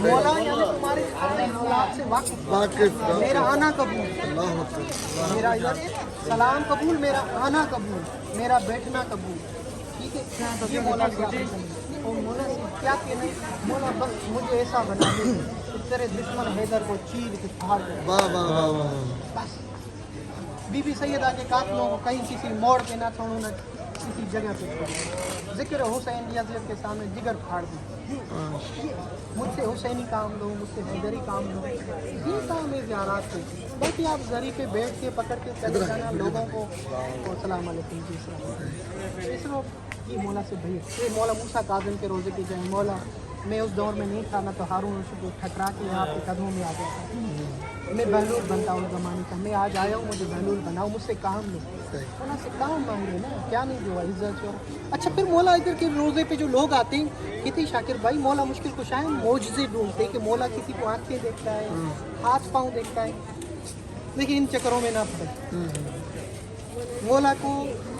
मौला यानी तुम्हारे औलाद से वाकिफ, मेरा आना कबूल, मेरा इधर सलाम कबूल, मेरा आना कबूल, मेरा बैठना कबूल। ठीक है, ये मौला से और मौला से क्या कहना, मौला बस मुझे ऐसा बना दे कि तेरे दुश्मन हैदर को चीर के फाड़ दे। बस बीबी सैयदा के कातलों को कहीं किसी मोड़ पे ना छोड़ो, ना किसी जगह पे छोड़ो। जिक्र हुसैन यजीद के सामने जिगर फाड़ दो। मुझसे हुसैनी काम लो, मुझसे हैदरी काम लो, ये काम है ज़ियारत के। बाकी आप जरी पे बैठ के पकड़ के चले जाना लोगों को, अस्सलाम वालेकुम जी, इसरो ये मौला से भाई ये मौला मूसा काज़िम के रोज़े की जाए। मौला मैं उस दौर में नहीं था ना, तो हारून को ठकरा के आपके कदमों में आ गया था। मैं बहलूल बनता हूँ ज़माने का, मैं आज आया हूँ, मुझे बहलूल बनाओ, मुझसे काम लो। मौला से काम मांगे ना, क्या नहीं हुआ इज्जत और अच्छा। फिर मौला इधर के रोज़े पे जो लोग आते हैं, कितनी शाकिर भाई मौला मुश्किल कुशाएं मौजज़े ढूंढते हैं कि मौला किसी को आँखें देखता है, हाथ पाँव देखता है। देखिए इन चक्करों में ना पड़े, मौला को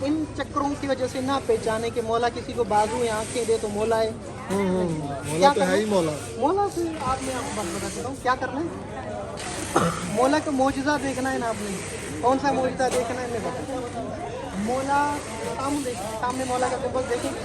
इन चक्करों की वजह से ना पहचाने कि मौला किसी को बाजू या आँखें दे तो मौला है। मौला तो है ही मौला। मौला से आप मैं आपको बात बता देता हूँ क्या करना है। मौला का मौजज़ा देखना है ना आपने, कौन सा मौजज़ा देखना है मैं बताता हूँ। मौला सामने मौला का सिंबल देखेंगे,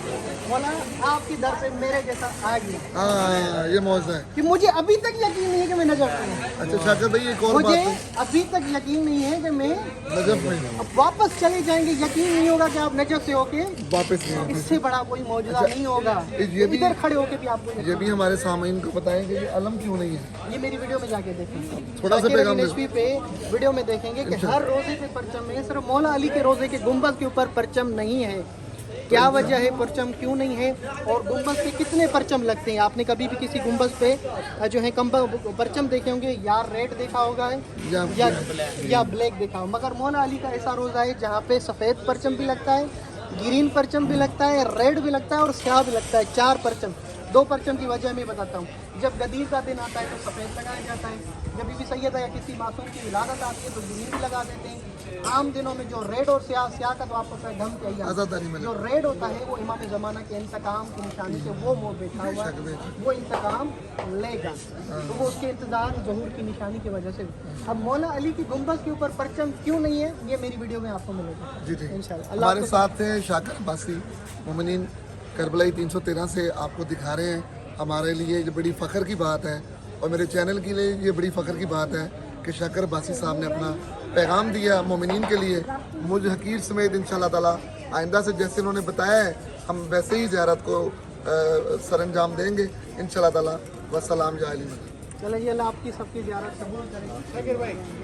मौला आपकी दर पे मेरे जैसा आ गया। हाँ ये मौजूद है कि मुझे अभी तक यकीन नहीं है कि मैं नजफ में हूँ। अच्छा शाकिर भाई एक और बात मुझे है, अभी तक यकीन नहीं है कि मैं नजफ में हूँ। अब वापस चले जाएंगे, यकीन नहीं होगा कि आप नजफ से होके वापस नहीं इससे बड़ा कोई मौजूदा नहीं होगा। ये भी- इधर खड़े होके भी आपको ये भी हमारे सामईन को बताएं कि ये अलम क्यों नहीं है। ये मेरी वीडियो में जाके देखेंगे, थोड़ा सा पैगाम दे। एचपी पे वीडियो में देखेंगे कि हर रोजे पे परचम है, सिर्फ मौला अली के रोजे के गुंबद के ऊपर परचम नहीं है। क्या वजह है, परचम क्यों नहीं है, और गुंबद पे कितने परचम लगते हैं। आपने कभी भी किसी गुंबद पे जो है परचम देखे होंगे, या रेड देखा होगा या ब्लैक देखा हो, मगर मौला अली का ऐसा रोज़ा है जहाँ पे सफ़ेद परचम भी लगता है, ग्रीन परचम भी लगता है, रेड भी लगता है और स्याह भी लगता है। 4 परचम। 2 परचम की वजह मैं बताता हूँ। जब गदीर का दिन आता है तो सफ़ेद लगाया जाता है, जब बीबी सैयदा या किसी मासूम की विलादत आती है तो ग्रीन भी लगा देते हैं। आम दिनों में जो रेड और स्याह का तो आपको शायद ढंग चाहिए, आज़ादारी में जो रेड होता है वो इमाम ज़माना के इंतकाम की निशानी से वो मोह बैठा हुआ है, वो इंतकाम लेगा, तो वो उसके इंतजार ज़हूर की निशानी की वजह से। अब मौला अली की गुंबद के ऊपर परचम क्यों नहीं है, ये मेरी वीडियो में आपको मिलेगा जी ठीक। इंशाल्लाह। हमारे साथ थे शाकिर अब्बासी, मोमिनीन करबलाई 313 से आपको दिखा रहे हैं। हमारे लिए ये बड़ी फ़ख्र की बात है और मेरे चैनल के लिए ये बड़ी फ़ख्र की बात है कि शाकिर अब्बासी साहब ने अपना पैगाम दिया मोमिनीन के लिए। मुझ हकीर समेत इंशाल्लाह ताला आइंदा से जैसे उन्होंने बताया है हम वैसे ही ज़ियारत को सरअंजाम देंगे इंशाल्लाह ताला। वस्सलाम या अली। चलिए अल्लाह आपकी सबकी ज़ियारत कबूल करें।